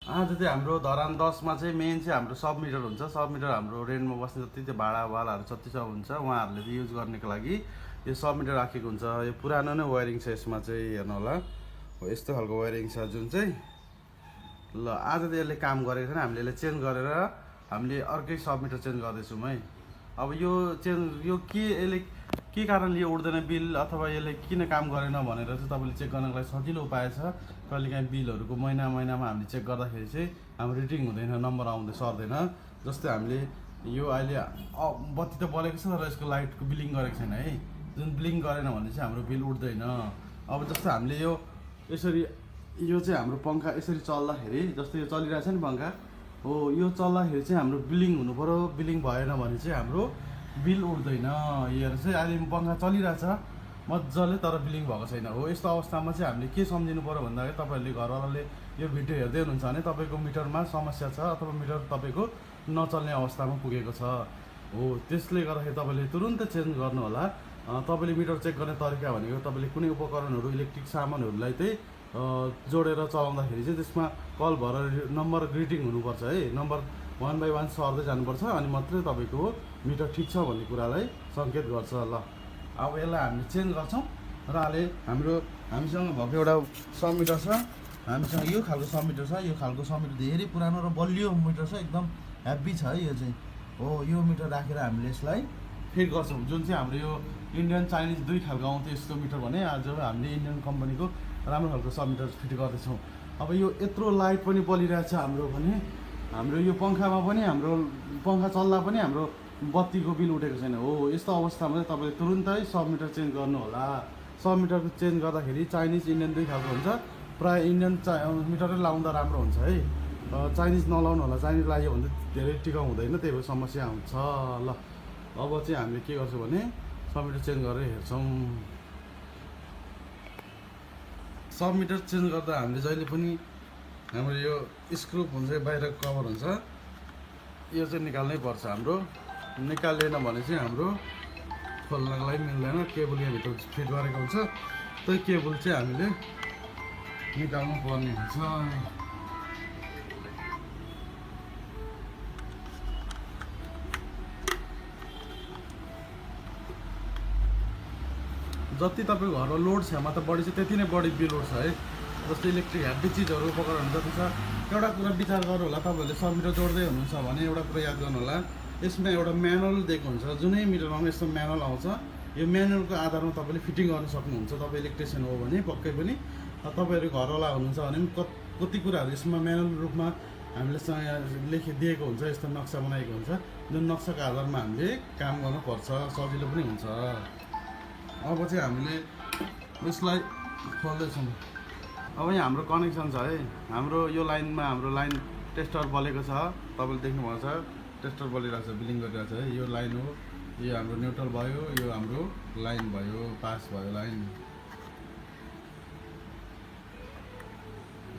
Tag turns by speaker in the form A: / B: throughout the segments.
A: आज चाहिँ हाम्रो धरान 10मा चाहिँ मेन चाहिँ हाम्रो सब मिटर हुन्छ। सब मिटर हाम्रो रेन्टमा बस्ने जति त्यो भाडावालाहरू जति छ हुन्छ उहाँहरूले चाहिँ युज गर्नको लागि यो सब मिटर राखेको हुन्छ। यो पुरानो नै वायरिङ छ, यसमा चाहिँ हेर्नु होला हो यस्तो खालको वायरिङ छ जुन चाहिँ ल आज त यसले काम गरेको छैन। हामीले यसलाई चेन्ज गरेर हामीले अर्कै सब मिटर चेन्ज गर्दैछौँ है। अब यो चेन्ज यो के यसले के कारणले यो उठ्दैन बिल अथवा यसले किन काम गरेन भनेर चाहिँ तपाईँले चेक गर्नको लागि सजिलो उपाय छ। कहिलेकाहीँ बिलहरूको महिनामा हामीले चेक गर्दाखेरि चाहिँ हाम्रो रिडिङ हुँदैन, नम्बर आउँदै सर्दैन। जस्तै हामीले यो अहिले बत्ती त बलेको छ तर यसको लाइटको बिलिङ गरेको छैन है। जुन बिलिङ गरेन भने चाहिँ हाम्रो बिल उठ्दैन। अब जस्तो हामीले यो यसरी यो चाहिँ हाम्रो पङ्खा यसरी चल्दाखेरि जस्तो यो चलिरहेछ नि पङ्खा हो, यो चल्दाखेरि चाहिँ हाम्रो बिलिङ हुनु पऱ्यो। बिलिङ भएन भने चाहिँ हाम्रो बिल उठ्दैन। हेर चाहिँ अहिले पङ्खा चलिरहेछ मजाले तर बिलिङ भएको छैन हो। यस्तो अवस्थामा चाहिँ हामीले के सम्झिनु पऱ्यो भन्दाखेरि तपाईँहरूले घरवालाले यो भिडियो हेर्दै हुनुहुन्छ भने तपाईँको मिटरमा समस्या छ अथवा मिटर तपाईँको नचल्ने अवस्थामा पुगेको छ हो। त्यसले गर्दाखेरि तपाईँले तुरुन्त चेन्ज गर्नु होला। तपाईँले मिटर चेक गर्ने तरिका भनेको तपाईँले कुनै उपकरणहरू इलेक्ट्रिक सामानहरूलाई चाहिँ जोडेर चलाउँदाखेरि चाहिँ त्यसमा कल भएर नम्बर ग्रिटिङ हुनुपर्छ है। नम्बर 1 by 1 सर्दै जानुपर्छ अनि मात्रै तपाईँको मिटर ठिक छ भन्ने कुरालाई सङ्केत गर्छ। ल अब यसलाई हामीले चेन्ज गर्छौँ र अहिले हामीसँग भएको एउटा सब मिटर छ। हामीसँग यो खालको सब मिटर छ। यो खालको सब मिटर धेरै पुरानो र बलियो मिटर छ, एकदम हेभी छ है यो चाहिँ हो। यो मिटर राखेर हामीले यसलाई फिट गर्छौँ। जुन चाहिँ हाम्रो यो इन्डियन चाइनिज दुई खालको आउँथ्यो यस्तो मिटर भने आज हामीले इन्डियन कम्पनीको राम्रो खालको सब मिटर फिट गर्दैछौँ। अब यो यत्रो लाइट पनि बलिरहेछ हाम्रो भने हाम्रो यो पङ्खामा पनि हाम्रो पङ्खा चल्दा पनि हाम्रो बत्तीको बिल उठेको छैन हो। यस्तो अवस्थामा चाहिँ तपाईँले तुरुन्तै सब मिटर चेन्ज गर्नु होला। सब मिटर चेन्ज गर्दाखेरि चाइनिज इन्डियन दुई खालको हुन्छ। प्रायः इन्डियन मिटरै लाउँदा राम्रो हुन्छ है। चाइनिज नलाउनु होला, चाइनिज लाग्यो भने धेरै टिकाउ हुँदैन, त्यही भएर समस्या आउँछ। ल अब चाहिँ हामीले के गर्छौँ भने सब मिटर चेन्ज गरेर हेर्छौँ। सब मिटर चेन्ज गर्दा हामीले जहिले पनि हाम्रो यो स्क्रु हुन्छ, बाहिरको कभर हुन्छ, यो चाहिँ निकाल्नै पर्छ। हाम्रो निकालेन भने चाहिँ हाम्रो खोल्नको लागि मिल्दैन। केबल यहाँभित्र फिट गरेको हुन्छ, त्यही केबल चाहिँ हामीले निकाल्नु पर्ने हुन्छ। जति तपाईँको घरमा लोड क्षमता बढी छ त्यति नै बढी बिल उठ्छ है। जस्तै इलेक्ट्रिक हेभी चिजहरू उपकरण जति छ एउटा कुरा विचार गर्नु होला। तपाईँहरूले सब मिटर जोड्दै हुनुहुन्छ भने एउटा कुरा याद गर्नु होला, यसमा एउटा म्यानुअल दिएको हुन्छ। जुनै मिटरमा पनि यस्तो म्यानुअल आउँछ। यो म्यानुअलको आधारमा तपाईँले फिटिङ गर्न सक्नुहुन्छ। तपाईँ इलेक्ट्रिसियन हो भने पक्कै पनि, तपाईँहरू घरवाला हुनुहुन्छ भने कति कुराहरू यसमा म्यानुअल रूपमा हामीले दिएको हुन्छ। यस्तो नक्सा बनाएको हुन्छ जुन नक्साको आधारमा हामीले काम गर्नुपर्छ, सजिलो पनि हुन्छ। अब चाहिँ हामीले यसलाई खोल्दैछौँ। अब यहाँ हाम्रो कनेक्सन छ है। हाम्रो यो लाइनमा हाम्रो लाइन टेस्टर बलेको छ, तपाईँले देख्नुभएको छ टेस्टर बलिरहेको छ, बिलिङ गरिरहेको छ है। यो लाइन हो, यो हाम्रो न्युट्रल भयो, यो हाम्रो लाइन भयो, पास भयो लाइन।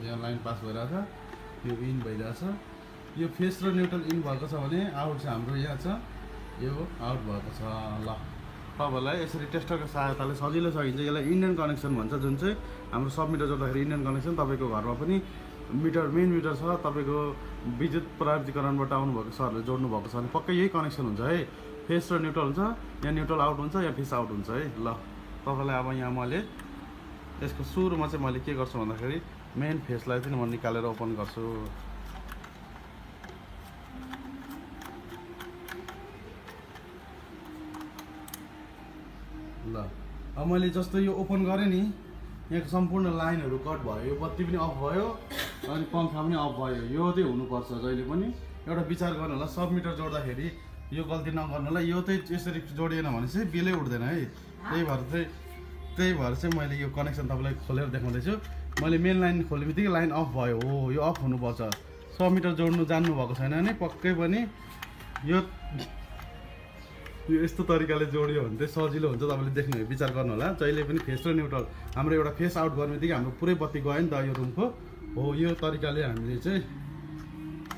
A: यहाँ लाइन पास भइरहेछ, यो इन भइरहेछ। यो फेस र न्युट्रल इन भएको छ भने आउट चाहिँ हाम्रो यहाँ छ, यो आउट भएको छ। ल तपाईँलाई यसरी टेस्टरको सहायताले सजिलो सकिन्छ। यसलाई इन्डियन कनेक्सन भन्छ, जुन चाहिँ हाम्रो सब मिटर जोड्दाखेरि इन्डियन कनेक्सन। तपाईँको घरमा पनि मिटर मेन मिटर छ, तपाईँको विद्युत प्राधिकरणबाट आउनुभएको सरहरूले जोड्नु भएको छ भने पक्कै यही कनेक्सन हुन्छ है। फेस र न्युट्रल हुन्छ, यहाँ न्युट्रल आउट हुन्छ, यहाँ फेस आउट हुन्छ है। ल तपाईँलाई अब यहाँ मैले यसको सुरुमा चाहिँ मैले के गर्छु भन्दाखेरि मेन फेसलाई चाहिँ म निकालेर ओपन गर्छु। ल अब मैले जस्तो यो ओपन गरेँ नि, यहाँको सम्पूर्ण लाइनहरू कट भयो, यो बत्ती पनि अफ भयो अनि पङ्खा पनि अफ भयो। यो चाहिँ हुनुपर्छ जहिले पनि। एउटा विचार गर्नु होला, सब मिटर जोड्दाखेरि यो गल्ती नगर्नु होला। यो चाहिँ यसरी जोडिएन भने चाहिँ बिलै उठ्दैन है। त्यही भएर चाहिँ मैले यो कनेक्सन तपाईँलाई खोलेर देखाउँदैछु। मैले मेन लाइन खोल्ने बित्तिकै लाइन अफ भयो हो, यो अफ हुनुपर्छ। सब मिटर जोड्नु जान्नुभएको छैन भने पक्कै पनि यो यस्तो तरिकाले जोड्यो भने चाहिँ सजिलो हुन्छ। तपाईँले देख्नु विचार गर्नु होला। जहिले पनि फेस र न्युट्रल हाम्रो एउटा फेस आउट गर्ने बित्तिकै हाम्रो पुरै बत्ती गयो नि त यो रुमको हो। यो तरिकाले हामीले चाहिँ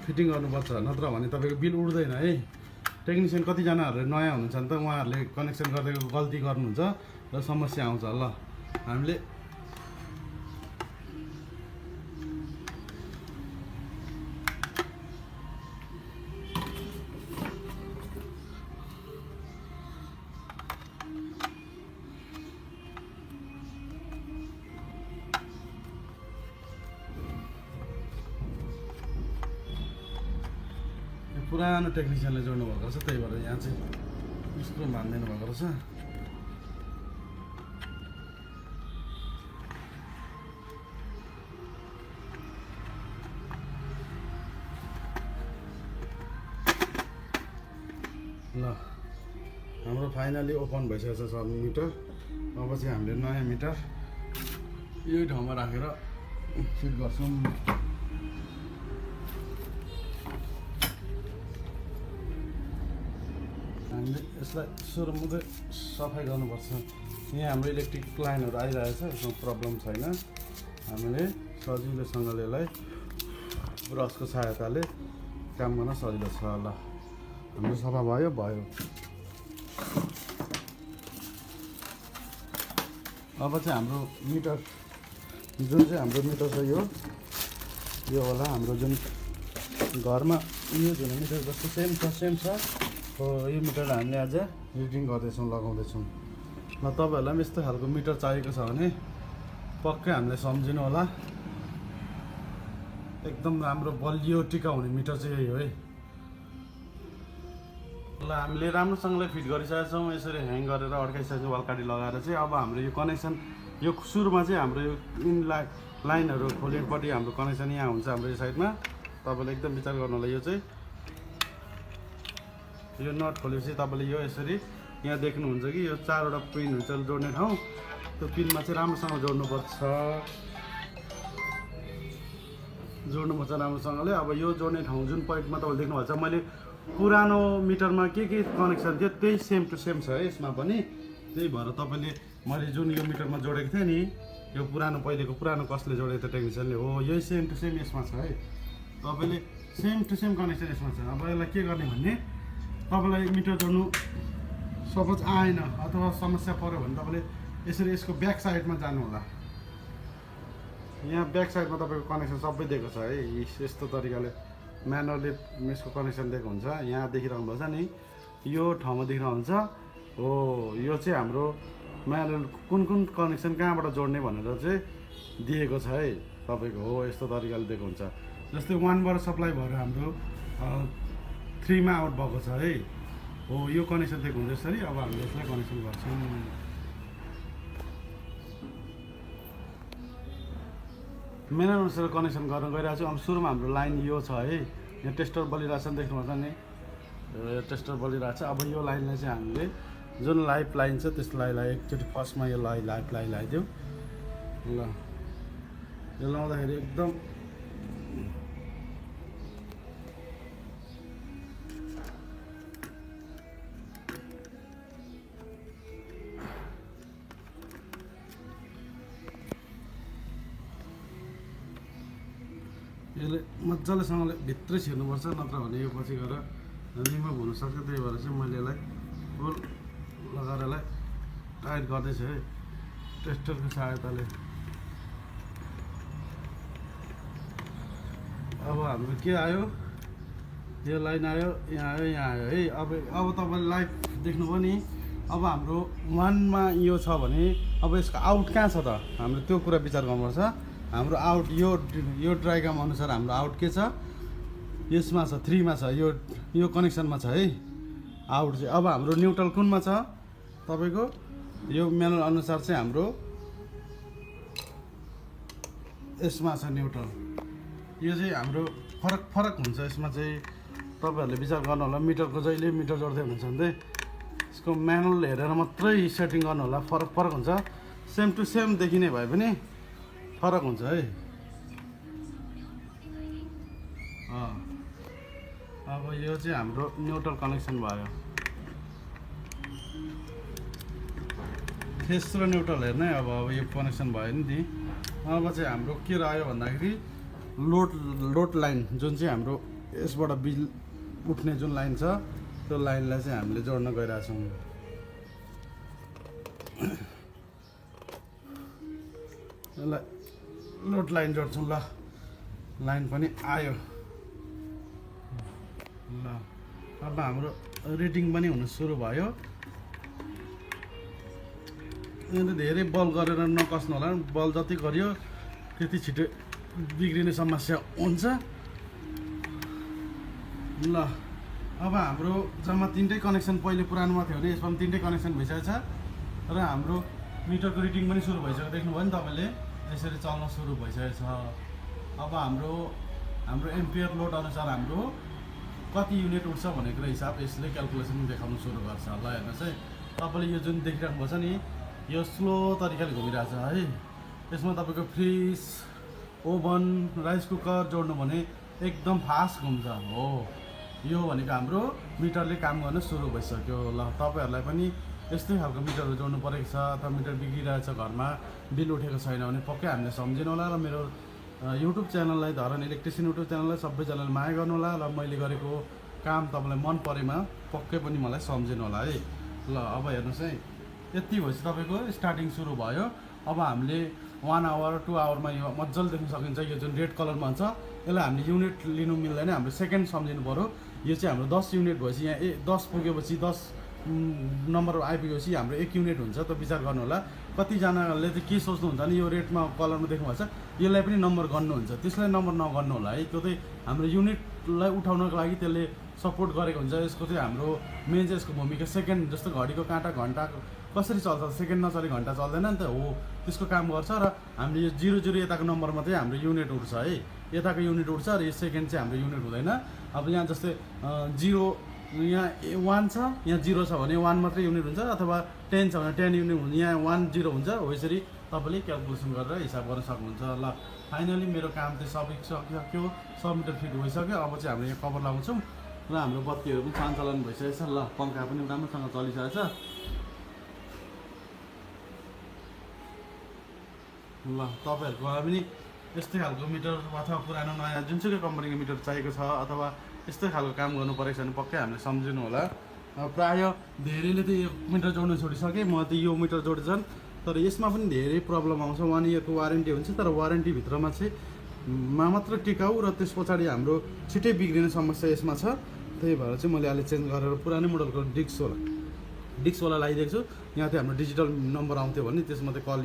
A: फिटिङ गर्नुपर्छ, नत्र भने तपाईँको बिल उठ्दैन है। टेक्निसियन कतिजनाहरूले नयाँ हुनुहुन्छ नि त, उहाँहरूले कनेक्सन गर्दैको गल्ती गर्नुहुन्छ र समस्या आउँछ। ल हामीले पुरानो टेक्निसियनले जोड्नु भएको रहेछ, त्यही भएर यहाँ चाहिँ स्क्रु हान्दिनु भएको रहेछ। ल हाम्रो फाइनली ओपन भइसकेको छ सब मिटर। अब चाहिँ हामीले नयाँ मिटर यही ठाउँमा राखेर फिट गर्छौँ। हामीले यसलाई सुरुमा चाहिँ सफाइ गर्नुपर्छ। यहाँ हाम्रो इलेक्ट्रिक लाइनहरू आइरहेछ, यसमा प्रब्लम छैन। हामीले सजिलोसँगले यसलाई ब्रसको सहायताले काम गर्न सजिलो छ। ल हाम्रो सफा भयो। अब चाहिँ हाम्रो मिटर जुन चाहिँ हाम्रो मिटर छ यो होला हाम्रो जुन घरमा युज हुने मिटर जस्तो सेम छ। हो यो मिटर हामीले आज रिडिङ गर्दैछौँ, लगाउँदैछौँ। ल तपाईँहरूलाई पनि यस्तो खालको मिटर चाहिएको छ भने पक्कै हामीले सम्झिनु होला। एकदम राम्रो बलियो टिकाउ हुने मिटर चाहिँ यही हो है। ल हामीले राम्रोसँगले फिट गरिसकेका छौँ। यसरी ह्याङ गरेर अड्काइसकेको छौँ वालकाटी लगाएर चाहिँ। अब हाम्रो यो कनेक्सन यो सुरुमा चाहिँ हाम्रो यो लाइनहरू खोल्नेपट्टि हाम्रो कनेक्सन यहाँ हुन्छ हाम्रो यो साइडमा। तपाईँले एकदम विचार गर्नु होला। यो चाहिँ यो नट खोलेपछि तपाईँले यो यसरी यहाँ देख्नुहुन्छ कि यो 4वटा पिन हुन्छ जोड्ने ठाउँ। त्यो पिनमा चाहिँ राम्रोसँग जोड्नुपर्छ राम्रोसँगले। अब यो जोड्ने ठाउँ जुन पोइन्टमा तपाईँले देख्नुभएको छ, मैले पुरानो मिटरमा के कनेक्सन थियो त्यही सेम टु सेम छ है यसमा पनि। त्यही भएर तपाईँले मैले जुन यो मिटरमा जोडेको थिएँ नि, यो पुरानो पहिलेको पुरानो कसले जोडेको थियो टेक्निसियनले, हो यही सेम टु सेम यसमा छ है। तपाईँले सेम टु सेम कनेक्सन यसमा छ। अब यसलाई के गर्ने भने तपाईँलाई मिटर जोड्नु सपोज आएन अथवा समस्या पऱ्यो भने तपाईँले यसरी यसको ब्याक साइडमा जानु होला। यहाँ ब्याक साइडमा तपाईँको कनेक्सन सबै दिएको छ है। यस्तो तरिकाले म्यानुअली यसको कनेक्सन दिएको हुन्छ। यहाँ देखिरहनु भएको छ नि, यो ठाउँमा देखिरहन्छ। हो यो चाहिँ हाम्रो म्यानुअल कुन कनेक्सन कहाँबाट जोड्ने भनेर चाहिँ दिएको छ है तपाईँको। हो यस्तो तरिकाले दिएको हुन्छ। जस्तै 1बाट सप्लाई भएर हाम्रो 3मा आउट भएको छ है। हो यो कनेक्सन दिएको हुन्छ यसरी। अब हामीले यसलाई कनेक्सन गर्छौँ। मेन अनुसार कनेक्सन गर्न गइरहेको छु। अब सुरुमा हाम्रो लाइन यो छ है। यहाँ टेस्टर बलिरहेको छ नि, देख्नुहुन्छ नि, यो टेस्टर बलिरहेको छ। अब यो लाइनलाई चाहिँ हामीले जुन लाइफ लाइन छ त्यसलाई एकचोटि फर्स्टमा यो लाइफ लाइन लगाइदिउँ। ल यो लाउँदाखेरि एकदम यसले मजालेसँगले भित्रै छिर्नुपर्छ, नत्र भने यो पछि गएर रिमुभ हुनसक्छ। त्यही भएर चाहिँ मैले यसलाई फुल लगाएर यसलाई टाइट गर्दैछु है टेस्टरको सहायताले। अब हाम्रो के आयो, यो लाइन आयो, यहाँ आयो है। अब तपाईँले लाइभ देख्नुभयो नि। अब हाम्रो 1मा यो छ भने अब यसको आउट कहाँ छ त, हाम्रो त्यो कुरा विचार गर्नुपर्छ। हाम्रो आउट यो डायग्राम अनुसार हाम्रो आउट के छ, यसमा छ, 3मा छ, यो कनेक्सनमा छ है आउट चाहिँ। अब हाम्रो न्युट्रल कुनमा छ तपाईँको, यो म्यानुअल अनुसार चाहिँ हाम्रो यसमा छ न्युट्रल। यो चाहिँ हाम्रो फरक हुन्छ यसमा चाहिँ। तपाईँहरूले विचार गर्नु होला। मिटरको जहिले मिटर जोड्दै हुनुहुन्छ भने यसको म्यानुअल हेरेर मात्रै सेटिङ गर्नु होला। फरक हुन्छ। सेम टु सेम देखिने भए पनि फरक हुन्छ है। अब यो चाहिँ हाम्रो न्युट्रल कनेक्सन भयो। फेस र न्युट्रल हेर्ने अब यो कनेक्सन भयो नि। अब चाहिँ हाम्रो के रह्यो भन्दाखेरि लोड लाइन जुन चाहिँ हाम्रो यसबाट बिल उठ्ने जुन लाइन छ त्यो लाइनलाई चाहिँ हामीले जोड्न गइरहेछौँ। यसलाई लोड लाइन जोड्छौँ। ल लाइन पनि आयो। ल अब हाम्रो रिडिङ पनि हुन सुरु भयो। अन्त धेरै बल गरेर नकस्नु होला। बल जति गरियो त्यति छिटो बिग्रिने समस्या हुन्छ। ल अब हाम्रो जम्मा 3टै कनेक्सन पहिले पुरानोमा थियो भने यसमा पनि 3टै कनेक्सन भइसकेको छ र हाम्रो मिटरको रिडिङ पनि सुरु भइसक्यो, देख्नुभयो नि तपाईँले, यसरी चल्न सुरु भइसकेको छ। अब हाम्रो एम्पियर लोड अनुसार हाम्रो कति युनिट उठ्छ भनेको हिसाब यसले क्यालकुलेसन देखाउनु सुरु गर्छ। ल हेर्नुहोस् है, तपाईँले यो जुन देखिराख्नु भएको छ नि, यो स्लो तरिकाले घुमिरहेछ है। यसमा तपाईँको फ्रिज, ओभन, राइस कुकर जोड्नु भने एकदम फास्ट घुम्छ हो। यो भनेको हाम्रो मिटरले काम गर्न सुरु भइसक्यो। ल तपाईँहरूलाई पनि यस्तै खालको मिटरहरू जोड्नु परेको छ अथवा मिटर बिग्रिरहेछ घरमा, बिल उठेको छैन भने पक्कै हामीले सम्झिनु होला। र मेरो युट्युब च्यानललाई, धरन इलेक्ट्रिसियन युट्युब च्यानललाई सबैजनाले माया गर्नु होला। र मैले गरेको काम तपाईँलाई मन परेमा पक्कै पनि मलाई सम्झिनु होला है। ल अब हेर्नुहोस् है, यति भएपछि तपाईँको स्टार्टिङ सुरु भयो। अब हामीले 1 आवर 2 आवरमा यो मजाले देख्न सकिन्छ। यो जुन रेड कलरमा छ यसलाई हामीले युनिट लिनु मिल्दैन, हाम्रो सेकेन्ड सम्झिनु पऱ्यो। यो चाहिँ हाम्रो 10 युनिट भएपछि यहाँ 10 पुगेपछि 10 नम्बर आइपुगेपछि हाम्रो 1 युनिट हुन्छ। त विचार गर्नु होला। कतिजनाले चाहिँ के सोच्नुहुन्छ भने यो रेडमा कलरमा देख्नुभएको छ यसलाई पनि नम्बर गर्नुहुन्छ, त्यसलाई नम्बर नगर्नु होला है। त्यो चाहिँ हाम्रो युनिटलाई उठाउनको लागि त्यसले सपोर्ट गरेको हुन्छ। यसको चाहिँ हाम्रो मेन चाहिँ यसको भूमिका सेकेन्ड, जस्तो घडीको काँटा घन्टा कसरी चल्छ, सेकेन्ड नचले घन्टा चल्दैन नि त हो, त्यसको काम गर्छ। र हामीले यो 0 यताको नम्बरमा चाहिँ हाम्रो युनिट उठ्छ है, यताको युनिट उठ्छ र यो सेकेन्ड चाहिँ हाम्रो युनिट हुँदैन। अब यहाँ जस्तै 0 यहाँ 1 छ, यहाँ 0 छ भने 1 मात्रै युनिट हुन्छ, अथवा 10 छ भने 10 युनिट हुन्छ, यहाँ 1 0 हुन्छ हो। यसरी तपाईँले क्यालकुलेसन गरेर हिसाब गर्न सक्नुहुन्छ। ल फाइनली मेरो काम चाहिँ सकिसक्यो, 100 मिटर फिट भइसक्यो। अब चाहिँ हामीले यहाँ कभर लगाउँछौँ र हाम्रो बत्तीहरू पनि सञ्चालन भइसकेको छ। ल पङ्खा पनि राम्रोसँग चलिसकेको छ। ल तपाईँहरूकोमा पनि यस्तै खालको मिटर अथवा पुरानो नयाँ जुनसुकै कम्पनीको मिटर चाहिएको छ अथवा यस्तै खालको काम गर्नु परेको छ भने पक्कै हामीले सम्झिनु होला। प्रायः धेरैले त यो मिटर जोड्नु छोडिसकेँ, म त यो मिटर जोड्छन्, तर यसमा पनि धेरै प्रब्लम आउँछ। 1 इयरको वारेन्टी हुन्छ, तर वारेन्टीभित्रमा चाहिँ मात्र टिकाउ र त्यस पछाडि हाम्रो छिट्टै बिग्रिने समस्या यसमा छ। त्यही भएर चाहिँ मैले अहिले चेन्ज गरेर पुरानै मोडलको डिस्कवाला लगाइदिएको छु। यहाँ चाहिँ हाम्रो डिजिटल नम्बर आउँथ्यो भने त्यसमा चाहिँ कल,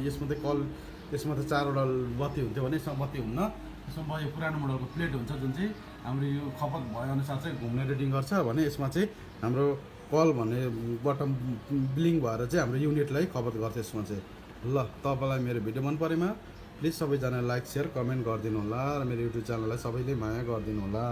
A: यसमा त 4वटा बत्ती हुन्थ्यो भने यसमा बत्ती हुन्न। यसमा यो पुरानो मोडलको प्लेट हुन्छ जुन चाहिँ हाम्रो यो खपत भएअनुसार चाहिँ घुम्ने रिडिङ गर्छ भने यसमा चाहिँ हाम्रो कल भन्ने बटन ब्लिङ भएर चाहिँ हाम्रो युनिटलाई खपत गर्छ यसमा चाहिँ। ल तपाईँलाई मेरो भिडियो मन परेमा प्लिज सबैजना लाइक, सेयर, कमेन्ट गरिदिनु होला र मेरो युट्युब च्यानललाई सबैले माया गरिदिनु होला।